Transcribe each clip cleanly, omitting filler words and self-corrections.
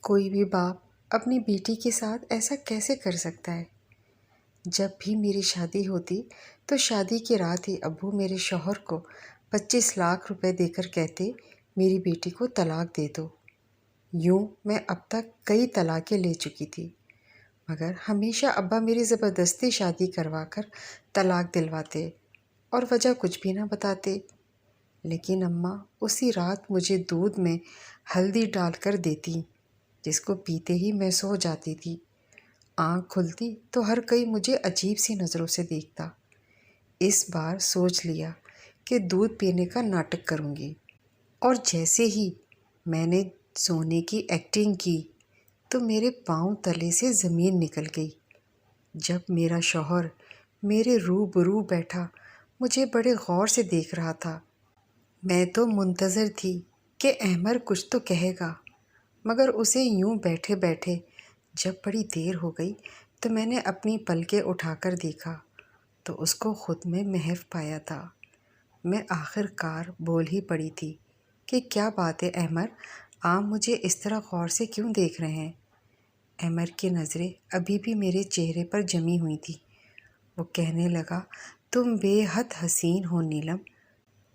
کوئی بھی باپ اپنی بیٹی کے ساتھ ایسا کیسے کر سکتا ہے؟ جب بھی میری شادی ہوتی تو شادی کی رات ہی ابو میرے شوہر کو 25 لاکھ روپے دے کر کہتے میری بیٹی کو طلاق دے دو۔ یوں میں اب تک کئی طلاقیں لے چکی تھی، مگر ہمیشہ ابا میری زبردستی شادی کروا کر طلاق دلواتے اور وجہ کچھ بھی نہ بتاتے۔ لیکن اماں اسی رات مجھے دودھ میں ہلدی ڈال کر دیتی، جس کو پیتے ہی میں سو جاتی تھی۔ آنکھ کھلتی تو ہر کوئی مجھے عجیب سی نظروں سے دیکھتا۔ اس بار سوچ لیا کہ دودھ پینے کا ناٹک کروں گی، اور جیسے ہی میں نے سونے کی ایکٹنگ کی تو میرے پاؤں تلے سے زمین نکل گئی۔ جب میرا شوہر میرے روبرو بیٹھا مجھے بڑے غور سے دیکھ رہا تھا، میں تو منتظر تھی کہ احمر کچھ تو کہے گا، مگر اسے یوں بیٹھے بیٹھے جب بڑی دیر ہو گئی تو میں نے اپنی پلکیں اٹھا کر دیکھا تو اس کو خود میں محو پایا تھا۔ میں آخر کار بول ہی پڑی تھی کہ کیا بات ہے احمر، آپ مجھے اس طرح غور سے کیوں دیکھ رہے ہیں؟ احمر کی نظریں ابھی بھی میرے چہرے پر جمی ہوئی تھی۔ وہ کہنے لگا، تم بے حد حسین ہو نیلم۔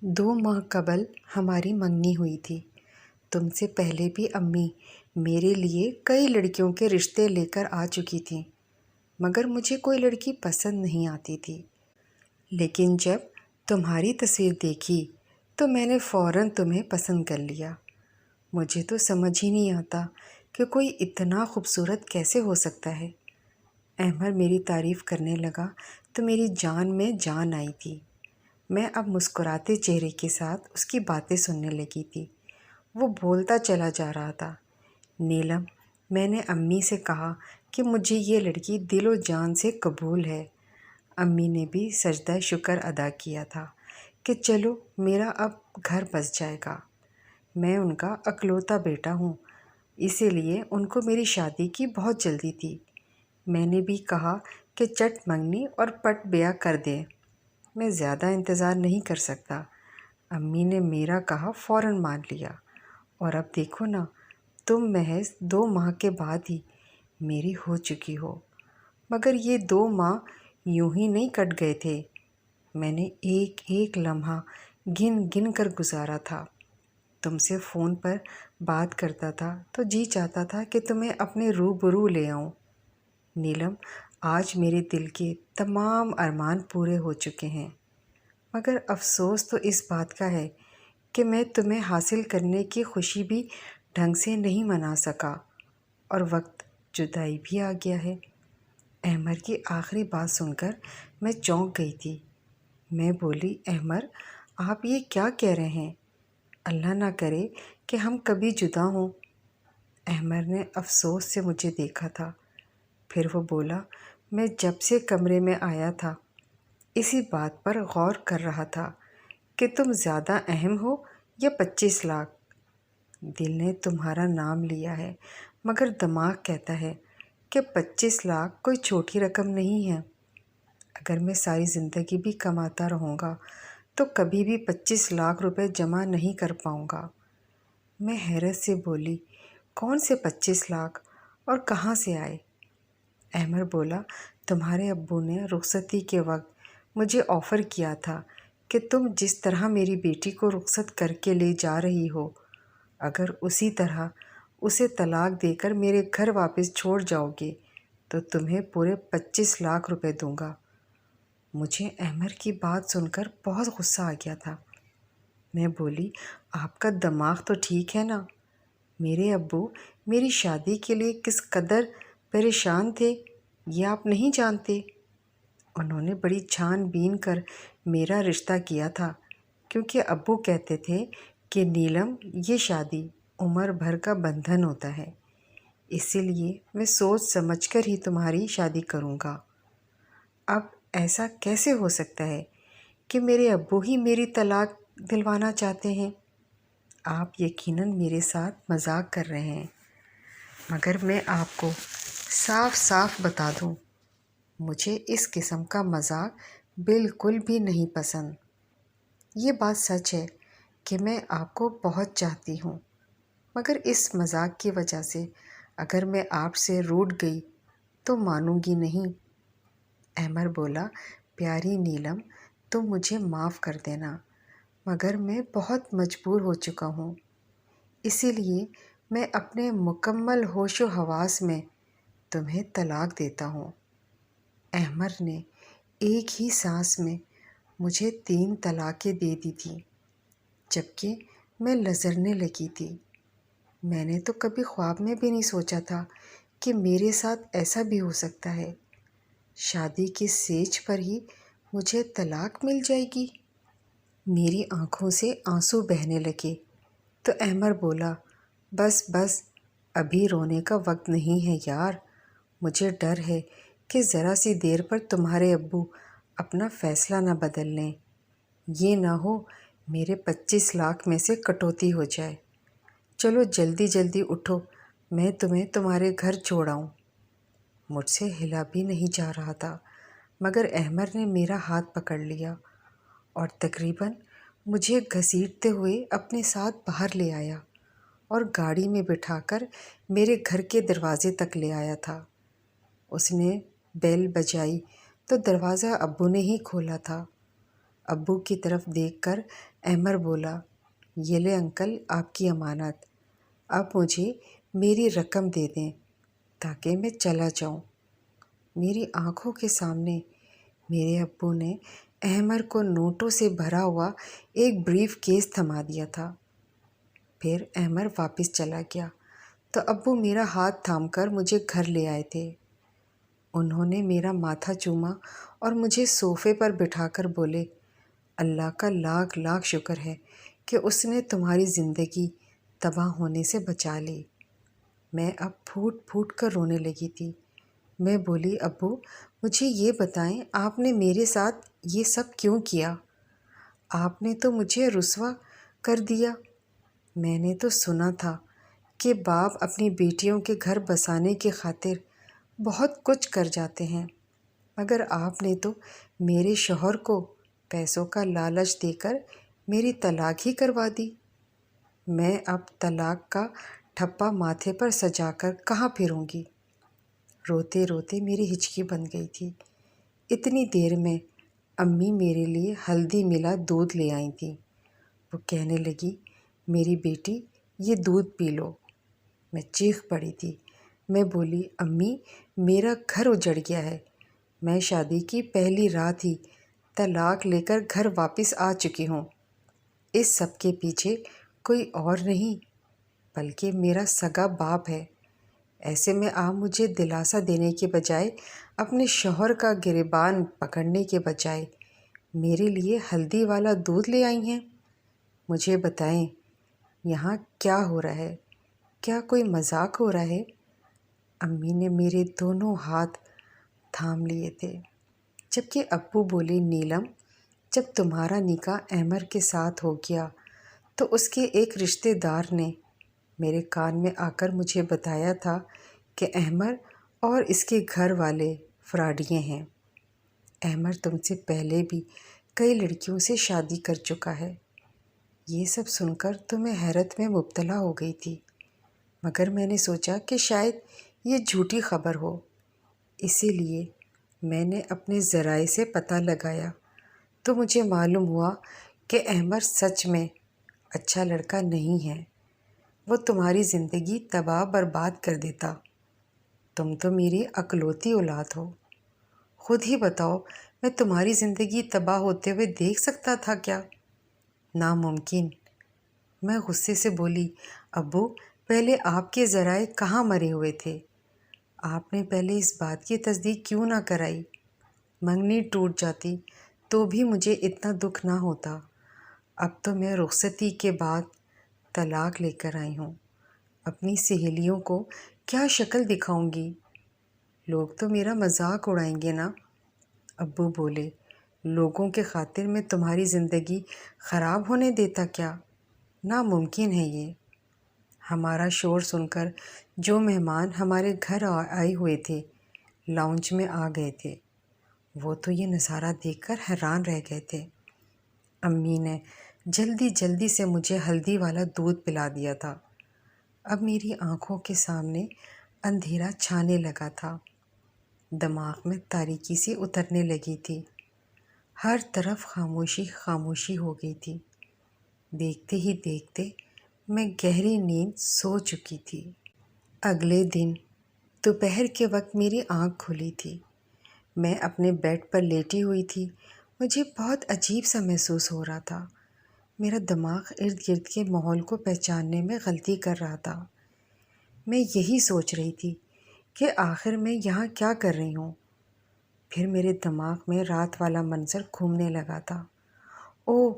2 ماہ قبل ہماری منگنی ہوئی تھی۔ تم سے پہلے بھی امی میرے لیے کئی لڑکیوں کے رشتے لے کر آ چکی تھیں، مگر مجھے کوئی لڑکی پسند نہیں آتی تھی۔ لیکن جب تمہاری تصویر دیکھی تو میں نے فوراً تمہیں پسند کر لیا۔ مجھے تو سمجھ ہی نہیں آتا کہ کوئی اتنا خوبصورت کیسے ہو سکتا ہے۔ احمر میری تعریف کرنے لگا تو میری جان میں جان آئی تھی۔ میں اب مسکراتے چہرے کے ساتھ اس کی باتیں سننے لگی تھی۔ وہ بولتا چلا جا رہا تھا، نیلم، میں نے امی سے کہا کہ مجھے یہ لڑکی دل و جان سے قبول ہے۔ امی نے بھی سجدہ شکر ادا کیا تھا کہ چلو میرا اب گھر بس جائے گا۔ میں ان کا اکلوتا بیٹا ہوں، اسی لیے ان کو میری شادی کی بہت جلدی تھی۔ میں نے بھی کہا کہ چٹ منگنی اور پٹ بیاہ کر دیں، میں زیادہ انتظار نہیں کر سکتا۔ امی نے میرا کہا فوراً مان لیا، اور اب دیکھو نا، تم محض 2 ماہ کے بعد ہی میری ہو چکی ہو۔ مگر یہ 2 ماہ یوں ہی نہیں کٹ گئے تھے، میں نے ایک ایک لمحہ گن گن کر گزارا تھا۔ تم سے فون پر بات کرتا تھا تو جی چاہتا تھا کہ تمہیں اپنے روبرو لے آؤں۔ نیلم، آج میرے دل کے تمام ارمان پورے ہو چکے ہیں، مگر افسوس تو اس بات کا ہے کہ میں تمہیں حاصل کرنے کی خوشی بھی ڈھنگ سے نہیں منا سکا، اور وقت جدائی بھی آ گیا ہے۔ احمر کی آخری بات سن کر میں چونک گئی تھی۔ میں بولی، احمر، آپ یہ کیا کہہ رہے ہیں؟ اللہ نہ کرے کہ ہم کبھی جدا ہوں۔ احمر نے افسوس سے مجھے دیکھا تھا، پھر وہ بولا، میں جب سے کمرے میں آیا تھا اسی بات پر غور کر رہا تھا کہ تم زیادہ اہم ہو یا 25 لاکھ۔ دل نے تمہارا نام لیا ہے، مگر دماغ کہتا ہے کہ 25 لاکھ کوئی چھوٹی رقم نہیں ہے۔ اگر میں ساری زندگی بھی کماتا رہوں گا تو کبھی بھی 25 لاکھ روپے جمع نہیں کر پاؤں گا۔ میں حیرت سے بولی، کون سے 25 لاکھ اور کہاں سے آئے؟ احمر بولا، تمہارے ابو نے رخصتی کے وقت مجھے آفر کیا تھا کہ تم جس طرح میری بیٹی کو رخصت کر کے لے جا رہی ہو، اگر اسی طرح اسے طلاق دے کر میرے گھر واپس چھوڑ جاؤ گے تو تمہیں پورے 25 لاکھ روپے دوں گا۔ مجھے احمر کی بات سن کر بہت غصہ آ گیا تھا۔ میں بولی، آپ کا دماغ تو ٹھیک ہے نا؟ میرے ابو میری شادی کے لیے کس قدر پریشان تھے یہ آپ نہیں جانتے۔ انہوں نے بڑی چھان بین کر میرا رشتہ کیا تھا، کیونکہ ابو کہتے تھے کہ نیلم، یہ شادی عمر بھر کا بندھن ہوتا ہے، اسی لیے میں سوچ سمجھ کر ہی تمہاری شادی کروں گا۔ اب ایسا کیسے ہو سکتا ہے کہ میرے ابو ہی میری طلاق دلوانا چاہتے ہیں؟ آپ یقیناً میرے ساتھ مذاق کر رہے ہیں، مگر میں آپ کو صاف صاف بتا دوں، مجھے اس قسم کا مذاق بالکل بھی نہیں پسند۔ یہ بات سچ ہے کہ میں آپ کو بہت چاہتی ہوں، مگر اس مذاق کی وجہ سے اگر میں آپ سے روٹھ گئی تو مانوں گی نہیں۔ احمر بولا، پیاری نیلم، تم مجھے معاف کر دینا، مگر میں بہت مجبور ہو چکا ہوں، اسی لیے میں اپنے مکمل ہوش و حواس میں تمہیں طلاق دیتا ہوں۔ احمر نے ایک ہی سانس میں مجھے 3 طلاقیں دے دی تھیں، جبکہ میں لرزنے لگی تھی۔ میں نے تو کبھی خواب میں بھی نہیں سوچا تھا کہ میرے ساتھ ایسا بھی ہو سکتا ہے۔ شادی کے سیج پر ہی مجھے طلاق مل جائے گی۔ میری آنکھوں سے آنسو بہنے لگے تو احمر بولا، بس بس، ابھی رونے کا وقت نہیں ہے یار، مجھے ڈر ہے کہ ذرا سی دیر پر تمہارے ابو اپنا فیصلہ نہ بدل لیں، یہ نہ ہو میرے 25 لاکھ میں سے کٹوتی ہو جائے۔ چلو جلدی جلدی اٹھو، میں تمہیں تمہارے گھر چھوڑ آؤں۔ مجھ سے ہلا بھی نہیں جا رہا تھا، مگر احمر نے میرا ہاتھ پکڑ لیا اور تقریباً مجھے گھسیٹتے ہوئے اپنے ساتھ باہر لے آیا اور گاڑی میں بٹھا کر میرے گھر کے دروازے تک لے آیا تھا۔ اس نے بیل بجائی تو دروازہ ابو نے ہی کھولا تھا۔ ابو کی طرف دیکھ کر احمر بولا، یہ لے انکل آپ کی امانت، اب مجھے میری رقم دے دیں تاکہ میں چلا جاؤں۔ میری آنکھوں کے سامنے میرے ابو نے احمر کو نوٹوں سے بھرا ہوا ایک بریف کیس تھما دیا تھا۔ پھر احمر واپس چلا گیا تو ابو میرا ہاتھ تھام کر مجھے گھر لے آئے تھے۔ انہوں نے میرا ماتھا چوما اور مجھے صوفے پر بٹھا کر بولے، اللہ کا لاکھ لاکھ شکر ہے کہ اس نے تمہاری زندگی تباہ ہونے سے بچا لی۔ میں اب پھوٹ پھوٹ کر رونے لگی تھی۔ میں بولی، ابو مجھے یہ بتائیں آپ نے میرے ساتھ یہ سب کیوں کیا؟ آپ نے تو مجھے رسوا کر دیا۔ میں نے تو سنا تھا کہ باپ اپنی بیٹیوں کے گھر بسانے کی خاطر بہت کچھ کر جاتے ہیں، مگر آپ نے تو میرے شوہر کو پیسوں کا لالچ دے کر میری طلاق ہی کروا دی۔ میں اب طلاق کا ٹھپا ماتھے پر سجا کر کہاں پھروں گی؟ روتے روتے میری ہچکی بن گئی تھی۔ اتنی دیر میں امی میرے لیے ہلدی ملا دودھ لے آئی تھیں۔ وہ کہنے لگی، میری بیٹی یہ دودھ پی لو۔ میں چیخ پڑی تھی۔ میں بولی، امی میرا گھر اجڑ گیا ہے، میں شادی کی پہلی رات ہی طلاق لے کر گھر واپس آ چکی ہوں۔ اس سب کے پیچھے کوئی اور نہیں بلکہ میرا سگا باپ ہے۔ ایسے میں آپ مجھے دلاسا دینے کے بجائے، اپنے شوہر کا گریبان پکڑنے کے بجائے میرے لیے ہلدی والا دودھ لے آئی ہیں۔ مجھے بتائیں یہاں کیا ہو رہا ہے؟ کیا کوئی مذاق ہو رہا ہے؟ امی نے میرے دونوں ہاتھ تھام لیے تھے، جبکہ ابو بولے، نیلم جب تمہارا نکاح احمر کے ساتھ ہو گیا تو اس کے ایک رشتہ دار نے میرے کان میں آ کر مجھے بتایا تھا کہ احمر اور اس کے گھر والے فراڈیے ہیں۔ احمر تم سے پہلے بھی کئی لڑکیوں سے شادی کر چکا ہے۔ یہ سب سن کر تو میں حیرت میں مبتلا ہو گئی تھی، مگر میں نے سوچا کہ شاید یہ جھوٹی خبر ہو، اسی لیے میں نے اپنے ذرائع سے پتہ لگایا تو مجھے معلوم ہوا کہ احمر سچ میں اچھا لڑکا نہیں ہے، وہ تمہاری زندگی تباہ برباد کر دیتا۔ تم تو میری اکلوتی اولاد ہو، خود ہی بتاؤ میں تمہاری زندگی تباہ ہوتے ہوئے دیکھ سکتا تھا کیا؟ ناممکن۔ میں غصے سے بولی، ابو پہلے آپ کے ذرائع کہاں مرے ہوئے تھے؟ آپ نے پہلے اس بات کی تصدیق کیوں نہ کرائی؟ منگنی ٹوٹ جاتی تو بھی مجھے اتنا دکھ نہ ہوتا۔ اب تو میں رخصتی کے بعد طلاق لے کر آئی ہوں، اپنی سہیلیوں کو کیا شکل دکھاؤں گی؟ لوگ تو میرا مذاق اڑائیں گے نا۔ ابو بولے، لوگوں کے خاطر میں تمہاری زندگی خراب ہونے دیتا کیا؟ ناممکن ہے یہ۔ ہمارا شور سن کر جو مہمان ہمارے گھر آئے ہوئے تھے لاؤنج میں آ گئے تھے، وہ تو یہ نظارہ دیکھ کر حیران رہ گئے تھے۔ امی نے جلدی جلدی سے مجھے ہلدی والا دودھ پلا دیا تھا۔ اب میری آنکھوں کے سامنے اندھیرا چھانے لگا تھا، دماغ میں تاریکی سی اترنے لگی تھی، ہر طرف خاموشی خاموشی ہو گئی تھی۔ دیکھتے ہی دیکھتے میں گہری نیند سو چکی تھی۔ اگلے دن دوپہر کے وقت میری آنکھ کھلی تھی۔ میں اپنے بیڈ پر لیٹی ہوئی تھی۔ مجھے بہت عجیب سا محسوس ہو رہا تھا۔ میرا دماغ ارد گرد کے ماحول کو پہچاننے میں غلطی کر رہا تھا۔ میں یہی سوچ رہی تھی کہ آخر میں یہاں کیا کر رہی ہوں۔ پھر میرے دماغ میں رات والا منظر گھومنے لگا تھا۔ اوہ،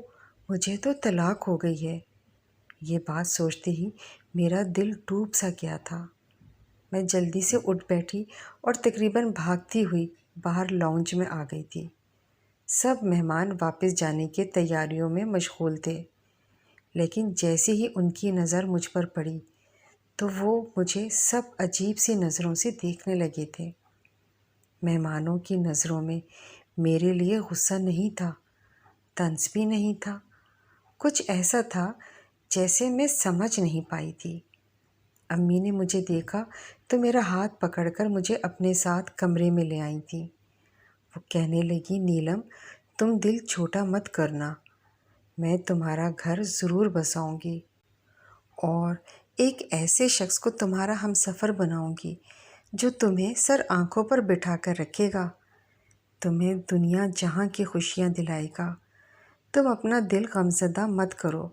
مجھے تو طلاق ہو گئی ہے۔ یہ بات سوچتے ہی میرا دل ڈوب سا گیا تھا۔ میں جلدی سے اٹھ بیٹھی اور تقریباً بھاگتی ہوئی باہر لاؤنج میں آ گئی تھی۔ سب مہمان واپس جانے کی تیاریوں میں مشغول تھے، لیکن جیسے ہی ان کی نظر مجھ پر پڑی تو وہ مجھے سب عجیب سی نظروں سے دیکھنے لگے تھے۔ مہمانوں کی نظروں میں میرے لیے غصہ نہیں تھا، طنز بھی نہیں تھا، کچھ ایسا تھا جیسے میں سمجھ نہیں پائی تھی۔ امی نے مجھے دیکھا تو میرا ہاتھ پکڑ کر مجھے اپنے ساتھ کمرے میں لے آئی تھیں۔ وہ کہنے لگی، نیلم، تم دل چھوٹا مت کرنا، میں تمہارا گھر ضرور بساؤں گی اور ایک ایسے شخص کو تمہارا ہم سفر بناؤں گی جو تمہیں سر آنکھوں پر بٹھا کر رکھے گا، تمہیں دنیا جہاں کی خوشیاں دلائے گا۔ تم اپنا دل غمزدہ مت کرو۔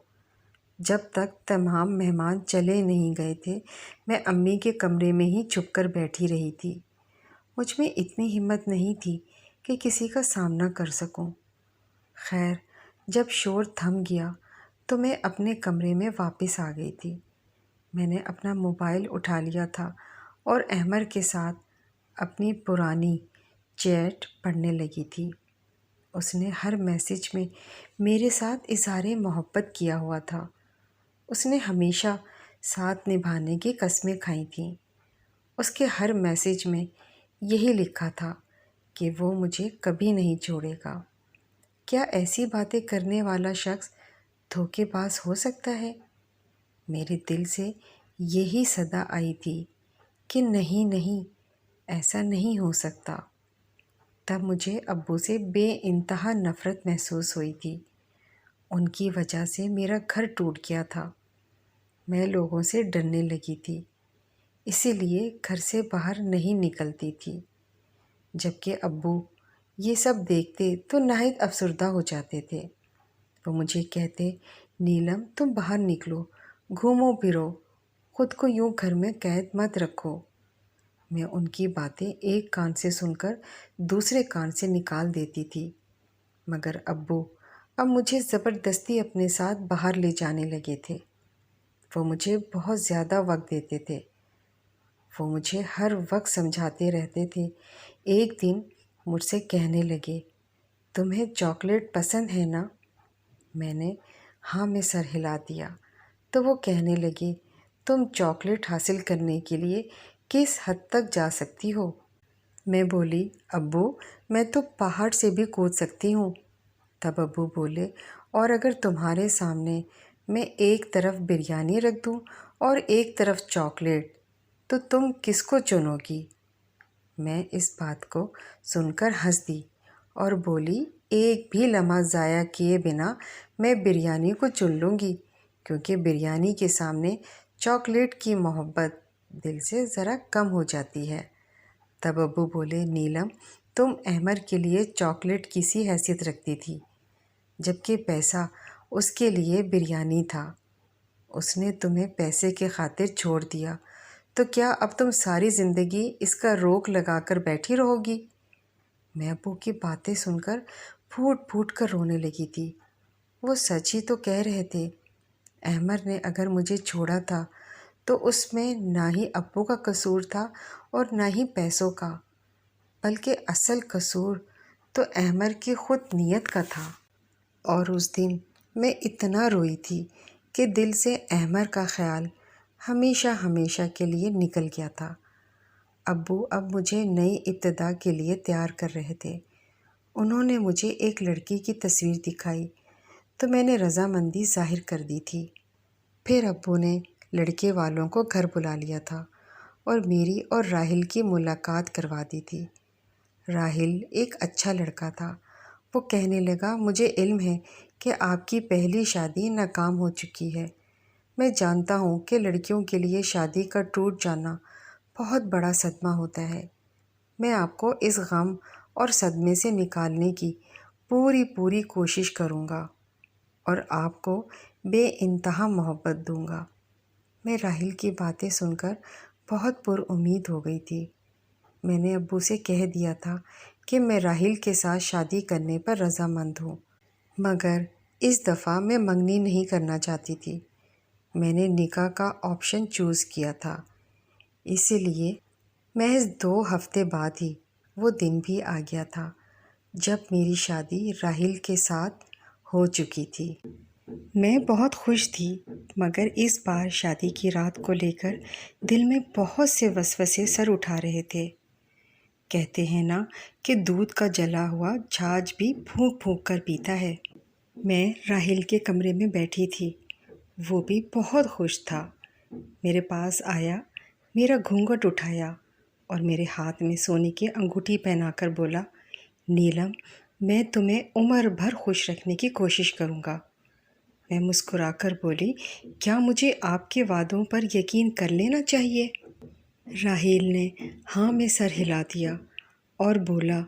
جب تک تمام مہمان چلے نہیں گئے تھے میں امی کے کمرے میں ہی چھپ کر بیٹھی رہی تھی۔ مجھ میں اتنی ہمت نہیں تھی کہ کسی کا سامنا کر سکوں۔ خیر، جب شور تھم گیا تو میں اپنے کمرے میں واپس آ گئی تھی۔ میں نے اپنا موبائل اٹھا لیا تھا اور احمر کے ساتھ اپنی پرانی چیٹ پڑھنے لگی تھی۔ اس نے ہر میسج میں میرے ساتھ اظہار محبت کیا ہوا تھا۔ اس نے ہمیشہ ساتھ نبھانے کی قسمیں کھائی تھیں۔ اس کے ہر میسج میں یہی لکھا تھا کہ وہ مجھے کبھی نہیں چھوڑے گا۔ کیا ایسی باتیں کرنے والا شخص دھوکے باز ہو سکتا ہے؟ میرے دل سے یہی صدا آئی تھی کہ نہیں نہیں، ایسا نہیں ہو سکتا۔ تب مجھے ابو سے بے انتہا نفرت محسوس ہوئی تھی۔ ان کی وجہ سے میرا گھر ٹوٹ گیا تھا۔ میں لوگوں سے ڈرنے لگی تھی، اسی لیے گھر سے باہر نہیں نکلتی تھی۔ جبکہ ابو یہ سب دیکھتے تو نہایت افسردہ ہو جاتے تھے۔ وہ مجھے کہتے، نیلم، تم باہر نکلو، گھومو پھرو، خود کو یوں گھر میں قید مت رکھو۔ میں ان کی باتیں ایک کان سے سن کر دوسرے کان سے نکال دیتی تھی، مگر ابو اب مجھے زبردستی اپنے ساتھ باہر لے جانے لگے تھے۔ وہ مجھے بہت زیادہ وقت دیتے تھے۔ وہ مجھے ہر وقت سمجھاتے رہتے تھے۔ ایک دن مجھ سے کہنے لگے، تمہیں چاکلیٹ پسند ہے نا؟ میں نے ہاں میں سر ہلا دیا تو وہ کہنے لگے، تم چاکلیٹ حاصل کرنے کے لیے کس حد تک جا سکتی ہو؟ میں بولی، ابو میں تو پہاڑ سے بھی کود سکتی ہوں۔ تب ابو بولے، اور اگر تمہارے سامنے میں ایک طرف بریانی رکھ دوں اور ایک طرف چاکلیٹ تو تم کس کو چنو گی؟ میں اس بات کو سن کر ہنس دی اور بولی، ایک بھی لمحہ ضائع کیے بنا میں بریانی کو چن لوں گی، کیونکہ بریانی کے سامنے چاکلیٹ کی محبت دل سے ذرا کم ہو جاتی ہے۔ تب ابو بولے، نیلم، تم احمر کے لیے چاکلیٹ کی سی حیثیت رکھتی تھی، جبکہ پیسہ اس کے لیے بریانی تھا۔ اس نے تمہیں پیسے کی خاطر چھوڑ دیا، تو کیا اب تم ساری زندگی اس کا روک لگا کر بیٹھی رہو گی؟ میں ابو کی باتیں سن کر پھوٹ پھوٹ کر رونے لگی تھی۔ وہ سچ ہی تو کہہ رہے تھے۔ احمر نے اگر مجھے چھوڑا تھا تو اس میں نہ ہی ابو کا قصور تھا اور نہ ہی پیسوں کا، بلکہ اصل قصور تو احمر کی خود نیت کا تھا۔ اور اس دن میں اتنا روئی تھی کہ دل سے احمر کا خیال ہمیشہ ہمیشہ کے لیے نکل گیا تھا۔ ابو اب مجھے نئی ابتدا کے لیے تیار کر رہے تھے۔ انہوں نے مجھے ایک لڑکی کی تصویر دکھائی تو میں نے رضامندی ظاہر کر دی تھی۔ پھر ابو نے لڑکے والوں کو گھر بلا لیا تھا اور میری اور راہل کی ملاقات کروا دی تھی۔ راہل ایک اچھا لڑکا تھا۔ وہ کہنے لگا، مجھے علم ہے کہ آپ کی پہلی شادی ناکام ہو چکی ہے۔ میں جانتا ہوں کہ لڑکیوں کے لیے شادی کا ٹوٹ جانا بہت بڑا صدمہ ہوتا ہے۔ میں آپ کو اس غم اور صدمے سے نکالنے کی پوری کوشش کروں گا اور آپ کو بے انتہا محبت دوں گا۔ میں راہل کی باتیں سن کر بہت پر امید ہو گئی تھی۔ میں نے ابو سے کہہ دیا تھا کہ میں راہل کے ساتھ شادی کرنے پر رضامند ہوں، مگر اس دفعہ میں منگنی نہیں کرنا چاہتی تھی۔ میں نے نکاح کا آپشن چوز کیا تھا، اسی لیے محض 2 ہفتے بعد ہی وہ دن بھی آ گیا تھا جب میری شادی راہل کے ساتھ ہو چکی تھی۔ میں بہت خوش تھی، مگر اس بار شادی کی رات کو لے کر دل میں بہت سے وسوسے سر اٹھا رہے تھے۔ کہتے ہیں نا کہ دودھ کا جلا ہوا چھاچھ بھی پھونک پھونک کر پیتا ہے۔ میں راہل کے کمرے میں بیٹھی تھی، وہ بھی بہت خوش تھا۔ میرے پاس آیا، میرا گھونگھٹ اٹھایا اور میرے ہاتھ میں سونے کی انگوٹھی پہنا کر بولا، نیلم، میں تمہیں عمر بھر خوش رکھنے کی کوشش کروں گا۔ میں مسکرا کر بولی، کیا مجھے آپ کے وعدوں پر یقین کر لینا چاہیے؟ راہیل نے ہاں میں سر ہلا دیا اور بولا،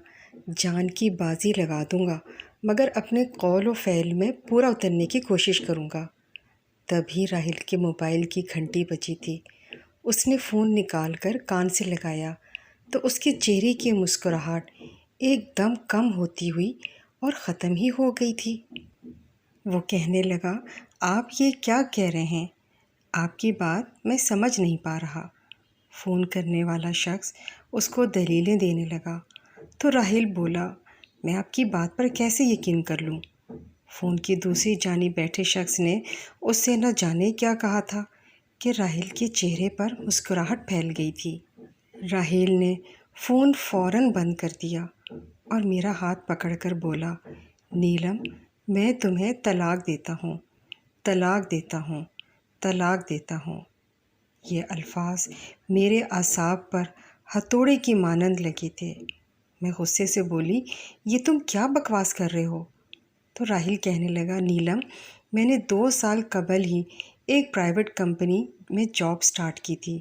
جان کی بازی لگا دوں گا، مگر اپنے قول و فعل میں پورا اترنے کی کوشش کروں گا۔ تبھی راہیل کے موبائل کی گھنٹی بجی تھی۔ اس نے فون نکال کر کان سے لگایا تو اس کے چہرے کی مسکراہٹ ایک دم کم ہوتی ہوئی اور ختم ہی ہو گئی تھی۔ وہ کہنے لگا، آپ یہ کیا کہہ رہے ہیں؟ آپ کی بات میں سمجھ نہیں پا رہا۔ فون کرنے والا شخص اس کو دلیلیں دینے لگا تو راہیل بولا، میں آپ کی بات پر کیسے یقین کر لوں؟ فون کی دوسری جانب بیٹھے شخص نے اس سے نہ جانے کیا کہا تھا کہ راہیل کے چہرے پر مسکراہٹ پھیل گئی تھی۔ راہیل نے فون فوراً بند کر دیا اور میرا ہاتھ پکڑ کر بولا، نیلم، میں تمہیں طلاق دیتا ہوں، طلاق دیتا ہوں، طلاق دیتا ہوں۔ یہ الفاظ میرے اعصاب پر ہتھوڑے کی مانند لگے تھے۔ میں غصے سے بولی، یہ تم کیا بکواس کر رہے ہو؟ تو راہیل کہنے لگا، نیلم، میں نے 2 سال قبل ہی ایک پرائیویٹ کمپنی میں جاب سٹارٹ کی تھی۔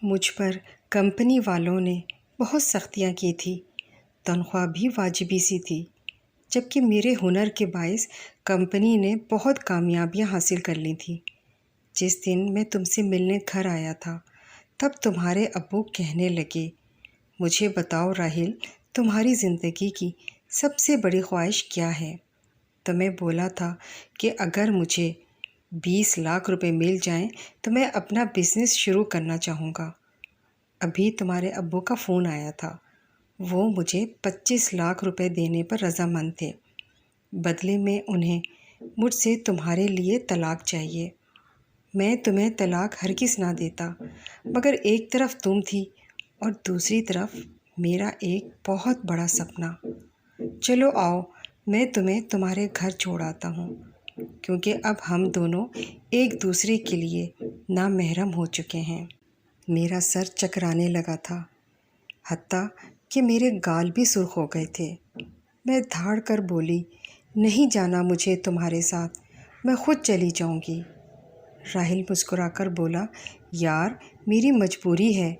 مجھ پر کمپنی والوں نے بہت سختیاں کی تھی، تنخواہ بھی واجبی سی تھی، جبکہ میرے ہنر کے باعث کمپنی نے بہت کامیابیاں حاصل کر لی تھیں۔ جس دن میں تم سے ملنے گھر آیا تھا، تب تمہارے ابو کہنے لگے، مجھے بتاؤ راہیل، تمہاری زندگی کی سب سے بڑی خواہش کیا ہے؟ تو میں بولا تھا کہ اگر مجھے 20 لاکھ روپے مل جائیں تو میں اپنا بزنس شروع کرنا چاہوں گا۔ ابھی تمہارے ابو کا فون آیا تھا، وہ مجھے 25 لاکھ روپے دینے پر رضامند تھے، بدلے میں انہیں مجھ سے تمہارے لیے طلاق چاہیے۔ میں تمہیں طلاق ہرگز نہ دیتا، مگر ایک طرف تم تھی اور دوسری طرف میرا ایک بہت بڑا سپنا۔ چلو آؤ، میں تمہیں تمہارے گھر چھوڑ آتا ہوں، کیونکہ اب ہم دونوں ایک دوسرے کے لیے نامحرم ہو چکے ہیں۔ میرا سر چکرانے لگا تھا، حتیٰ کہ میرے گال بھی سرخ ہو گئے تھے۔ میں دھاڑ کر بولی، نہیں جانا مجھے تمہارے ساتھ، میں خود چلی جاؤں گی۔ راہیل مسکرا کر بولا، یار میری مجبوری ہے،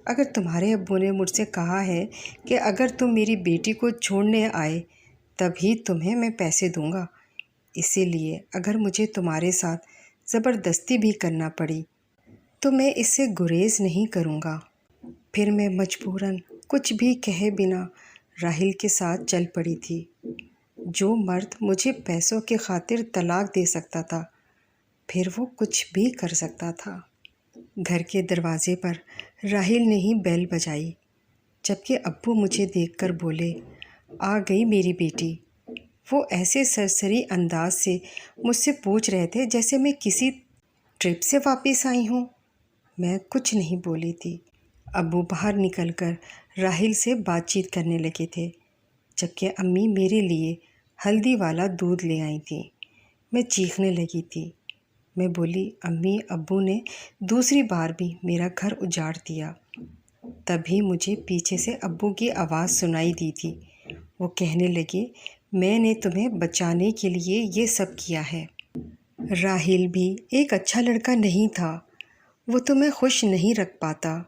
اگر تمہارے ابو نے مجھ سے کہا ہے کہ اگر تم میری بیٹی کو چھوڑنے آئے تبھی تمہیں میں پیسے دوں گا، اسی لیے اگر مجھے تمہارے ساتھ زبردستی بھی کرنا پڑی تو میں اس سے گریز نہیں کروں گا۔ پھر میں مجبوراً کچھ بھی کہے بنا راہیل کے ساتھ چل پڑی تھی۔ جو مرد مجھے پیسوں کی خاطر طلاق دے سکتا تھا، پھر وہ کچھ بھی کر سکتا تھا۔ گھر کے دروازے پر راہیل نے ہی بیل بجائی، جبکہ ابو مجھے دیکھ کر بولے، آ گئی میری بیٹی۔ وہ ایسے سرسری انداز سے مجھ سے پوچھ رہے تھے جیسے میں کسی ٹرپ سے واپس آئی ہوں۔ میں کچھ نہیں بولی تھی۔ ابو باہر نکل کر راہیل سے بات چیت کرنے لگے تھے، جبکہ امی میرے لیے ہلدی والا دودھ لے آئی تھیں۔ میں چیخنے لگی تھی، میں بولی امی ابو نے دوسری بار بھی میرا گھر اجاڑ دیا۔ تبھی مجھے پیچھے سے ابو کی آواز سنائی دی تھی۔ وہ کہنے لگے میں نے تمہیں بچانے کے لیے یہ سب کیا ہے۔ راحیل بھی ایک اچھا لڑکا نہیں تھا، وہ تمہیں خوش نہیں رکھ پاتا۔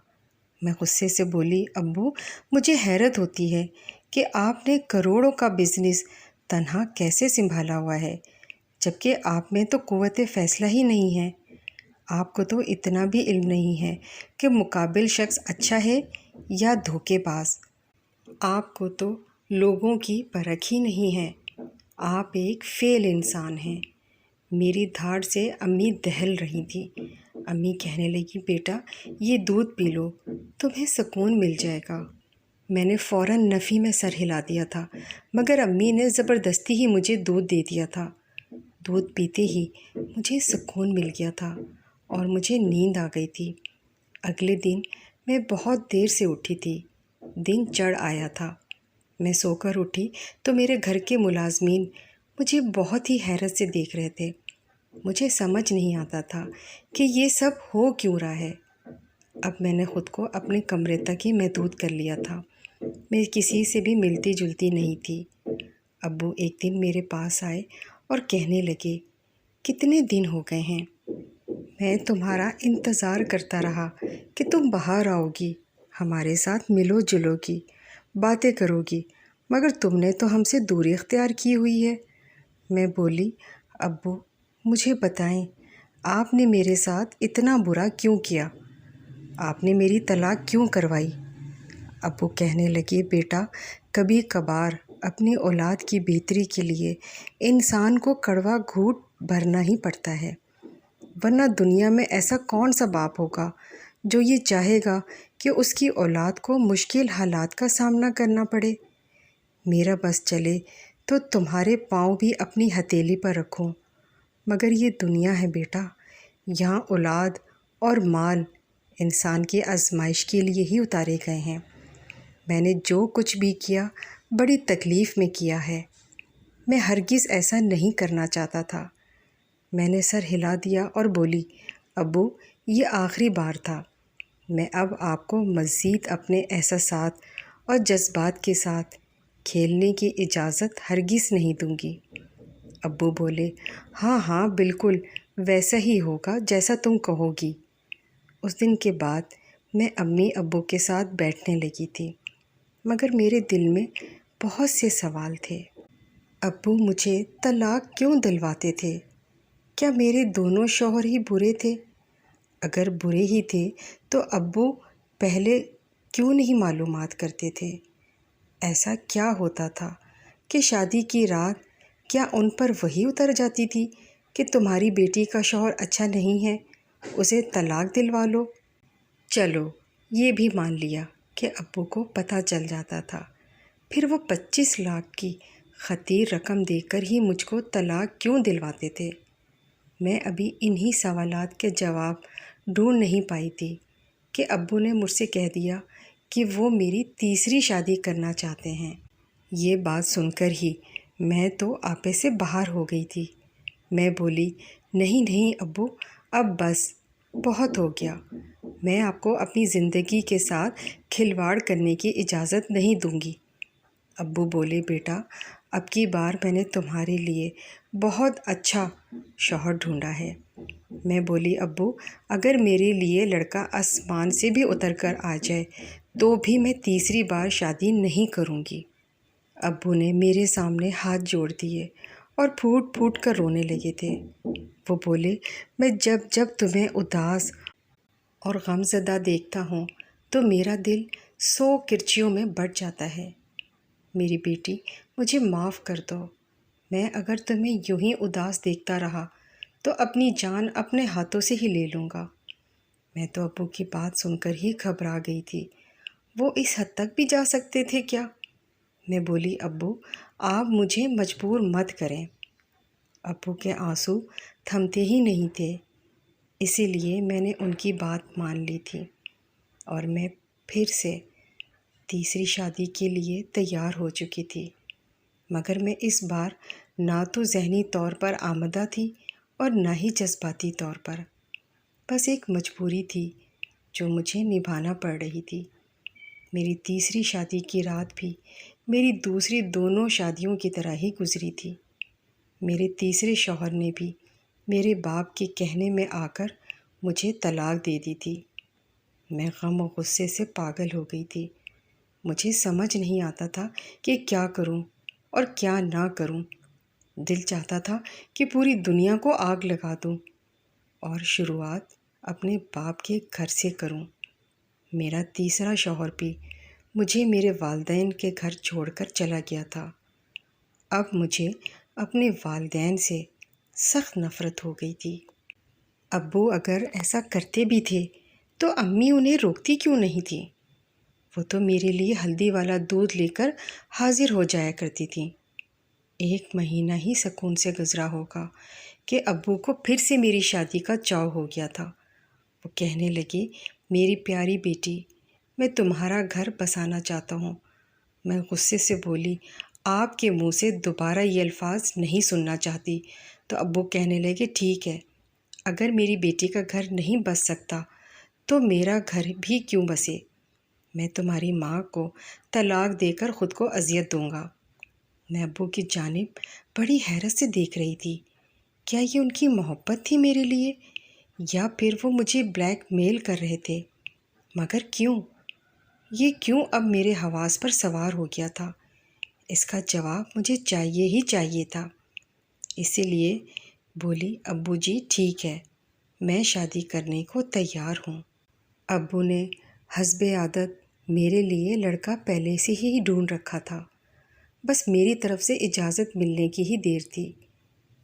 میں غصے سے بولی ابو مجھے حیرت ہوتی ہے کہ آپ نے کروڑوں کا بزنس تنہا کیسے سنبھالا ہوا ہے، جبکہ آپ میں تو قوت فیصلہ ہی نہیں ہے۔ آپ کو تو اتنا بھی علم نہیں ہے کہ مقابل شخص اچھا ہے یا دھوکے باز۔ آپ کو تو لوگوں کی پرکھ ہی نہیں ہے۔ آپ ایک فیل انسان ہیں۔ میری دھاڑ سے امی دہل رہی تھی۔ امی کہنے لگی بیٹا یہ دودھ پی لو، تمہیں سکون مل جائے گا۔ میں نے فوراً نفی میں سر ہلا دیا تھا، مگر امی نے زبردستی ہی مجھے دودھ دے دیا تھا۔ دودھ پیتے ہی مجھے سکون مل گیا تھا اور مجھے نیند آ گئی تھی۔ اگلے دن میں بہت دیر سے اٹھی تھی۔ دن چڑھ آیا تھا۔ میں سو کر اٹھی تو میرے گھر کے ملازمین مجھے بہت ہی حیرت سے دیکھ رہے تھے۔ مجھے سمجھ نہیں آتا تھا کہ یہ سب ہو کیوں رہا ہے۔ اب میں نے خود کو اپنے کمرے تک ہی محدود کر لیا تھا۔ میں کسی سے بھی ملتی جلتی نہیں تھی۔ ابو ایک دن میرے پاس آئے اور کہنے لگے کتنے دن ہو گئے ہیں، میں تمہارا انتظار کرتا رہا کہ تم باہر آؤ گی، ہمارے ساتھ ملو جلو گی، باتیں کرو گی، مگر تم نے تو ہم سے دوری اختیار کی ہوئی ہے۔ میں بولی ابو مجھے بتائیں آپ نے میرے ساتھ اتنا برا کیوں کیا؟ آپ نے میری طلاق کیوں کروائی؟ ابو کہنے لگے بیٹا کبھی کبھار اپنی اولاد کی بہتری کے لیے انسان کو کڑوا گھونٹ بھرنا ہی پڑتا ہے، ورنہ دنیا میں ایسا کون سا باپ ہوگا جو یہ چاہے گا کہ اس کی اولاد کو مشکل حالات کا سامنا کرنا پڑے۔ میرا بس چلے تو تمہارے پاؤں بھی اپنی ہتھیلی پر رکھوں، مگر یہ دنیا ہے بیٹا، یہاں اولاد اور مال انسان کی آزمائش کے لیے ہی اتارے گئے ہیں۔ میں نے جو کچھ بھی کیا بڑی تکلیف میں کیا ہے، میں ہرگز ایسا نہیں کرنا چاہتا تھا۔ میں نے سر ہلا دیا اور بولی ابو یہ آخری بار تھا، میں اب آپ کو مزید اپنے احساسات اور جذبات کے ساتھ کھیلنے کی اجازت ہرگز نہیں دوں گی۔ ابو بولے ہاں ہاں بالکل ویسا ہی ہوگا جیسا تم کہو گی۔ اس دن کے بعد میں امی ابو کے ساتھ بیٹھنے لگی تھی، مگر میرے دل میں بہت سے سوال تھے۔ ابو مجھے طلاق کیوں دلواتے تھے؟ کیا میرے دونوں شوہر ہی برے تھے؟ اگر برے ہی تھے تو ابو پہلے کیوں نہیں معلومات کرتے تھے؟ ایسا کیا ہوتا تھا کہ شادی کی رات کیا ان پر وہی اتر جاتی تھی کہ تمہاری بیٹی کا شوہر اچھا نہیں ہے، اسے طلاق دلوا لو؟ چلو یہ بھی مان لیا کہ ابو کو پتہ چل جاتا تھا، پھر وہ 25 لاکھ کی خطیر رقم دے کر ہی مجھ کو طلاق کیوں دلواتے تھے؟ میں ابھی انہی سوالات کے جواب ڈھونڈ نہیں پائی تھی کہ ابو نے مجھ سے کہہ دیا کہ وہ میری تیسری شادی کرنا چاہتے ہیں۔ یہ بات سن کر ہی میں تو آپے سے باہر ہو گئی تھی۔ میں بولی نہیں نہیں ابو اب بس بہت ہو گیا، میں آپ کو اپنی زندگی کے ساتھ کھلواڑ کرنے کی اجازت نہیں دوں گی۔ ابو بولے بیٹا اب کی بار میں نے تمہارے لیے بہت اچھا شوہر ڈھونڈا ہے۔ میں بولی ابو اگر میرے لیے لڑکا آسمان سے بھی اتر کر آ جائے تو بھی میں تیسری بار شادی نہیں کروں گی۔ ابو نے میرے سامنے ہاتھ جوڑ دیے اور پھوٹ پھوٹ کر رونے لگے تھے۔ وہ بولے میں جب جب تمہیں اداس اور غم زدہ دیکھتا ہوں تو میرا دل 100 کرچیوں میں بٹ جاتا ہے۔ میری بیٹی مجھے معاف کر دو، میں اگر تمہیں یوں ہی اداس دیکھتا رہا تو اپنی جان اپنے ہاتھوں سے ہی لے لوں گا۔ میں تو ابو کی بات سن کر ہی گھبرا گئی تھی، وہ اس حد تک بھی جا سکتے تھے کیا؟ میں بولی ابو آپ مجھے مجبور مت کریں۔ ابو کے آنسو تھمتے ہی نہیں تھے، اسی لیے میں نے ان کی بات مان لی تھی اور میں پھر سے تیسری شادی کے لیے تیار ہو چکی تھی، مگر میں اس بار نہ تو ذہنی طور پر آمادہ تھی اور نہ ہی جذباتی طور پر، بس ایک مجبوری تھی جو مجھے نبھانا پڑ رہی تھی۔ میری تیسری شادی کی رات بھی میری دوسری دونوں شادیوں کی طرح ہی گزری تھی۔ میرے تیسرے شوہر نے بھی میرے باپ کے کہنے میں آ کر مجھے طلاق دے دی تھی۔ میں غم و غصے سے پاگل ہو گئی تھی۔ مجھے سمجھ نہیں آتا تھا کہ کیا کروں اور کیا نہ کروں۔ دل چاہتا تھا کہ پوری دنیا کو آگ لگا دوں اور شروعات اپنے باپ کے گھر سے کروں۔ میرا تیسرا شوہر بھی مجھے میرے والدین کے گھر چھوڑ کر چلا گیا تھا۔ اب مجھے اپنے والدین سے سخت نفرت ہو گئی تھی۔ ابو اگر ایسا کرتے بھی تھے تو امی انہیں روکتی کیوں نہیں تھی؟ وہ تو میرے لیے ہلدی والا دودھ لے کر حاضر ہو جایا کرتی تھیں۔ 1 مہینہ ہی سکون سے گزرا ہوگا کہ ابو کو پھر سے میری شادی کا چاؤ ہو گیا تھا۔ وہ کہنے لگے، میری پیاری بیٹی، میں تمہارا گھر بسانا چاہتا ہوں۔ میں غصے سے بولی، آپ کے منہ سے دوبارہ یہ الفاظ نہیں سننا چاہتی۔ تو ابو کہنے لگے، ٹھیک ہے، اگر میری بیٹی کا گھر نہیں بس سکتا تو میرا گھر بھی کیوں بسے؟ میں تمہاری ماں کو طلاق دے کر خود کو اذیت دوں گا۔ میں ابو کی جانب بڑی حیرت سے دیکھ رہی تھی۔ کیا یہ ان کی محبت تھی میرے لیے، یا پھر وہ مجھے بلیک میل کر رہے تھے؟ مگر کیوں؟ یہ کیوں اب میرے حواس پر سوار ہو گیا تھا؟ اس کا جواب مجھے چاہیے ہی چاہیے تھا۔ اسی لیے بولی، ابو جی ٹھیک ہے، میں شادی کرنے کو تیار ہوں۔ ابو نے حسب عادت میرے لیے لڑکا پہلے سے ہی ڈھونڈ رکھا تھا، بس میری طرف سے اجازت ملنے کی ہی دیر تھی۔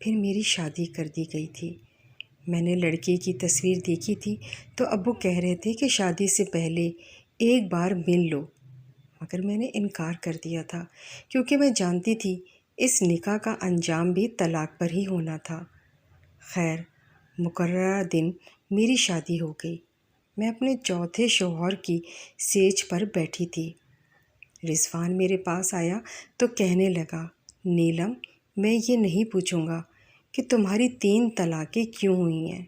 پھر میری شادی کر دی گئی تھی۔ میں نے لڑکے کی تصویر دیکھی تھی تو ابو کہہ رہے تھے کہ شادی سے پہلے ایک بار مل لو، مگر میں نے انکار کر دیا تھا کیونکہ میں جانتی تھی اس نکاح کا انجام بھی طلاق پر ہی ہونا تھا۔ خیر، مقررہ دن میری شادی ہو گئی۔ میں اپنے چوتھے شوہر کی سیج پر بیٹھی تھی۔ رضوان میرے پاس آیا تو کہنے لگا، نیلم، میں یہ نہیں پوچھوں گا کہ تمہاری 3 طلاقیں کیوں ہوئی ہیں۔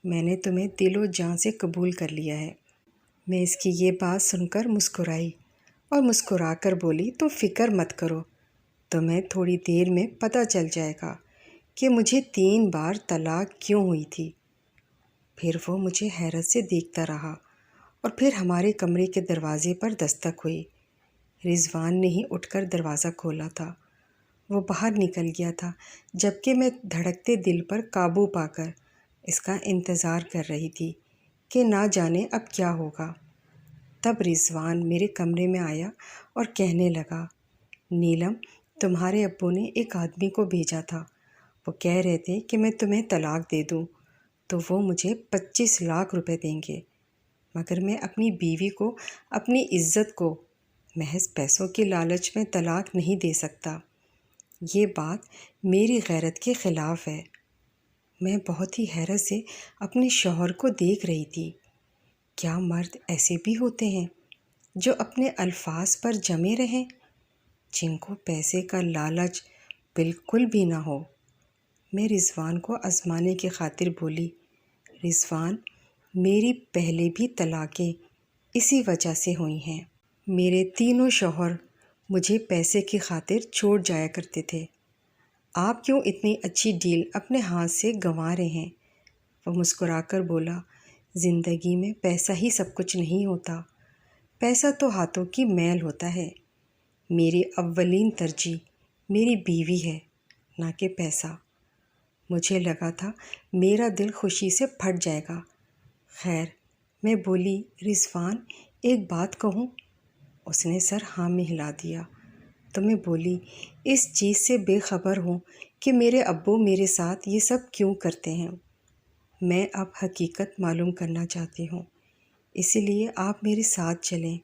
میں نے تمہیں دل و جان سے قبول کر لیا ہے۔ میں اس کی یہ بات سن کر مسکرائی اور مسکرا کر بولی، تم فکر مت کرو، تمہیں تھوڑی دیر میں پتہ چل جائے گا کہ مجھے 3 بار طلاق کیوں ہوئی تھی۔ پھر وہ مجھے حیرت سے دیکھتا رہا اور پھر ہمارے کمرے کے دروازے پر دستک ہوئی۔ رضوان نے ہی اٹھ کر دروازہ کھولا تھا۔ وہ باہر نکل گیا تھا جبکہ میں دھڑکتے دل پر قابو پا کر اس کا انتظار کر رہی تھی کہ نہ جانے اب کیا ہوگا۔ تب رضوان میرے کمرے میں آیا اور کہنے لگا، نیلم، تمہارے ابو نے ایک آدمی کو بھیجا تھا۔ وہ کہہ رہے تھے کہ میں تمہیں طلاق دے دوں تو وہ مجھے 25 لاکھ روپے دیں گے، مگر میں اپنی بیوی کو، اپنی عزت کو محض پیسوں کی لالچ میں طلاق نہیں دے سکتا۔ یہ بات میری غیرت کے خلاف ہے۔ میں بہت ہی حیرت سے اپنے شوہر کو دیکھ رہی تھی۔ کیا مرد ایسے بھی ہوتے ہیں جو اپنے الفاظ پر جمے رہیں، جن کو پیسے کا لالچ بالکل بھی نہ ہو؟ میں رضوان کو آزمانے کی خاطر بولی، رضوان، میری پہلے بھی طلاقیں اسی وجہ سے ہوئی ہیں۔ میرے تینوں شوہر مجھے پیسے کی خاطر چھوڑ جایا کرتے تھے۔ آپ کیوں اتنی اچھی ڈیل اپنے ہاتھ سے گنوا رہے ہیں؟ وہ مسکرا کر بولا، زندگی میں پیسہ ہی سب کچھ نہیں ہوتا، پیسہ تو ہاتھوں کی میل ہوتا ہے۔ میری اولین ترجیح میری بیوی ہے، نہ کہ پیسہ۔ مجھے لگا تھا میرا دل خوشی سے پھٹ جائے گا۔ خیر، میں بولی، رضوان، ایک بات کہوں؟ اس نے سر ہاں میں ہلا دیا تو میں بولی، اس چیز سے بے خبر ہوں کہ میرے ابو میرے ساتھ یہ سب کیوں کرتے ہیں۔ میں اب حقیقت معلوم کرنا چاہتی ہوں، اسی لیے آپ میرے ساتھ چلیں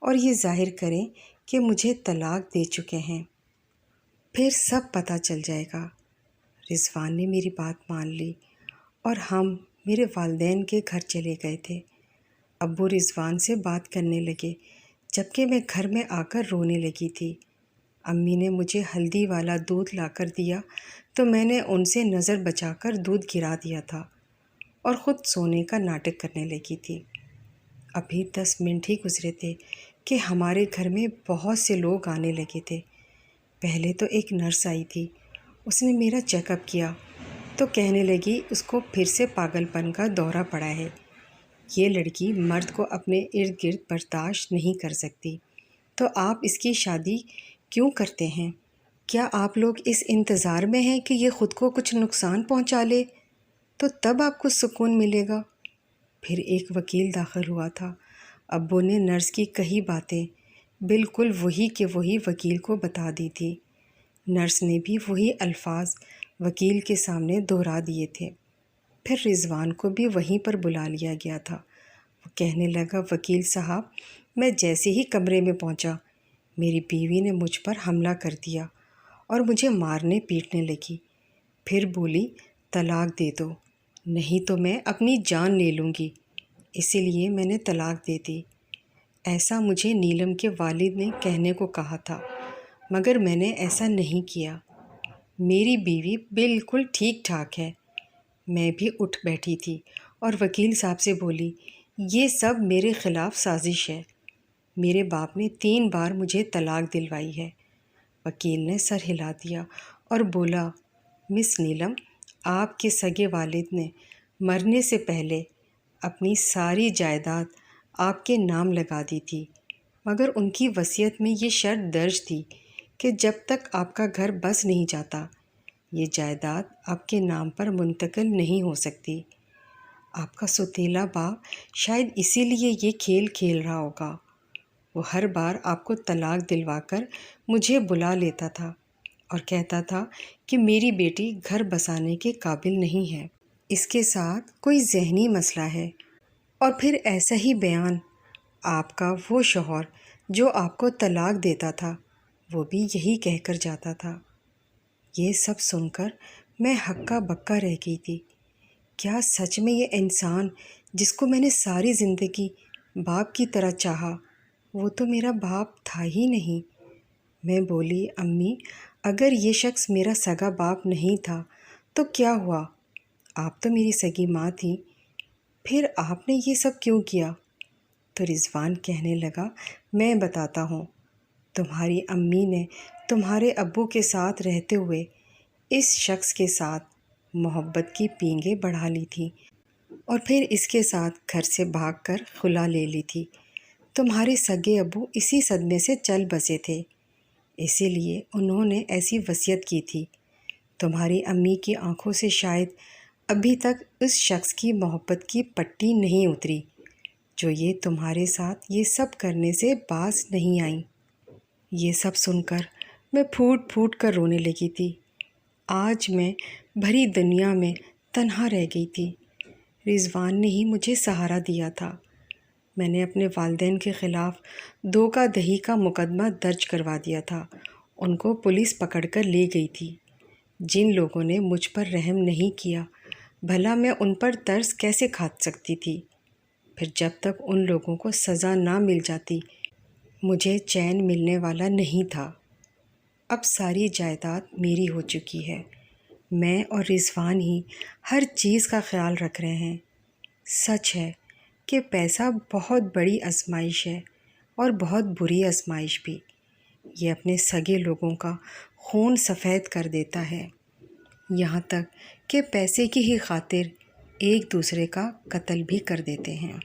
اور یہ ظاہر کریں کہ مجھے طلاق دے چکے ہیں، پھر سب پتہ چل جائے گا۔ رضوان نے میری بات مان لی اور ہم میرے والدین کے گھر چلے گئے تھے۔ ابو رضوان سے بات کرنے لگے جبکہ میں گھر میں آ کر رونے لگی تھی۔ امی نے مجھے ہلدی والا دودھ لا کر دیا تو میں نے ان سے نظر بچا کر دودھ گرا دیا تھا اور خود سونے کا ناٹک کرنے لگی تھی۔ ابھی 10 منٹ ہی گزرے تھے کہ ہمارے گھر میں بہت سے لوگ آنے لگے تھے۔ پہلے تو ایک نرس آئی تھی، اس نے میرا چیک اپ کیا تو کہنے لگی اس کو پھر سے پاگل پن کا دورہ پڑا ہے، یہ لڑکی مرد کو اپنے ارد گرد برداشت نہیں کر سکتی، تو آپ اس کی شادی کیوں کرتے ہیں؟ کیا آپ لوگ اس انتظار میں ہیں کہ یہ خود کو کچھ نقصان پہنچا لے تو تب آپ کو سکون ملے گا؟ پھر ایک وکیل داخل ہوا تھا۔ ابو نے نرس کی کہی باتیں بالکل وہی کہ وہی وکیل کو بتا دی تھی۔ نرس نے بھی وہی الفاظ وکیل کے سامنے دہرا دیے تھے۔ پھر رضوان کو بھی وہیں پر بلا لیا گیا تھا۔ وہ کہنے لگا، وکیل صاحب، میں جیسے ہی کمرے میں پہنچا میری بیوی نے مجھ پر حملہ کر دیا اور مجھے مارنے پیٹنے لگی۔ پھر بولی، طلاق دے دو نہیں تو میں اپنی جان لے لوں گی، اسی لیے میں نے طلاق دے دی۔ ایسا مجھے نیلم کے والد نے کہنے کو کہا تھا، مگر میں نے ایسا نہیں کیا۔ میری بیوی بالکل ٹھیک ٹھاک ہے۔ میں بھی اٹھ بیٹھی تھی اور وکیل صاحب سے بولی، یہ سب میرے خلاف سازش ہے۔ میرے باپ نے 3 بار مجھے طلاق دلوائی ہے۔ وکیل نے سر ہلا دیا اور بولا، مس نیلم، آپ کے سگے والد نے مرنے سے پہلے اپنی ساری جائیداد آپ کے نام لگا دی تھی، مگر ان کی وصیت میں یہ شرط درج تھی کہ جب تک آپ کا گھر بس نہیں جاتا یہ جائیداد آپ کے نام پر منتقل نہیں ہو سکتی۔ آپ کا سوتیلا باپ شاید اسی لیے یہ کھیل کھیل رہا ہوگا۔ وہ ہر بار آپ کو طلاق دلوا کر مجھے بلا لیتا تھا اور کہتا تھا کہ میری بیٹی گھر بسانے کے قابل نہیں ہے، اس کے ساتھ کوئی ذہنی مسئلہ ہے۔ اور پھر ایسا ہی بیان آپ کا وہ شوہر جو آپ کو طلاق دیتا تھا وہ بھی یہی کہہ کر جاتا تھا۔ یہ سب سن کر میں ہکا بکا رہ گئی تھی۔ کیا سچ میں یہ انسان جس کو میں نے ساری زندگی باپ کی طرح چاہا وہ تو میرا باپ تھا ہی نہیں؟ میں بولی، امی، اگر یہ شخص میرا سگا باپ نہیں تھا تو کیا ہوا؟ آپ تو میری سگی ماں تھیں، پھر آپ نے یہ سب کیوں کیا؟ تو رضوان کہنے لگا، میں بتاتا ہوں۔ تمہاری امی نے تمہارے ابو کے ساتھ رہتے ہوئے اس شخص کے ساتھ محبت کی پینگیں بڑھا لی تھی اور پھر اس کے ساتھ گھر سے بھاگ کر خلا لے لی تھی۔ تمہارے سگے ابو اسی صدمے سے چل بسے تھے، اسی لیے انہوں نے ایسی وصیت کی تھی۔ تمہاری امی کی آنکھوں سے شاید ابھی تک اس شخص کی محبت کی پٹی نہیں اتری جو یہ تمہارے ساتھ یہ سب کرنے سے باز نہیں آئیں۔ یہ سب سن کر میں پھوٹ پھوٹ کر رونے لگی تھی۔ آج میں بھری دنیا میں تنہا رہ گئی تھی۔ رضوان نے ہی مجھے سہارا دیا تھا۔ میں نے اپنے والدین کے خلاف دھوکہ دہی کا مقدمہ درج کروا دیا تھا۔ ان کو پولیس پکڑ کر لے گئی تھی۔ جن لوگوں نے مجھ پر رحم نہیں کیا، بھلا میں ان پر ترس کیسے کھا سکتی تھی؟ پھر جب تک ان لوگوں کو سزا نہ مل جاتی مجھے چین ملنے والا نہیں تھا۔ اب ساری جائیداد میری ہو چکی ہے۔ میں اور رضوان ہی ہر چیز کا خیال رکھ رہے ہیں۔ سچ ہے کہ پیسہ بہت بڑی آزمائش ہے اور بہت بری آزمائش بھی۔ یہ اپنے سگے لوگوں کا خون سفید کر دیتا ہے، یہاں تک کہ پیسے کی ہی خاطر ایک دوسرے کا قتل بھی کر دیتے ہیں۔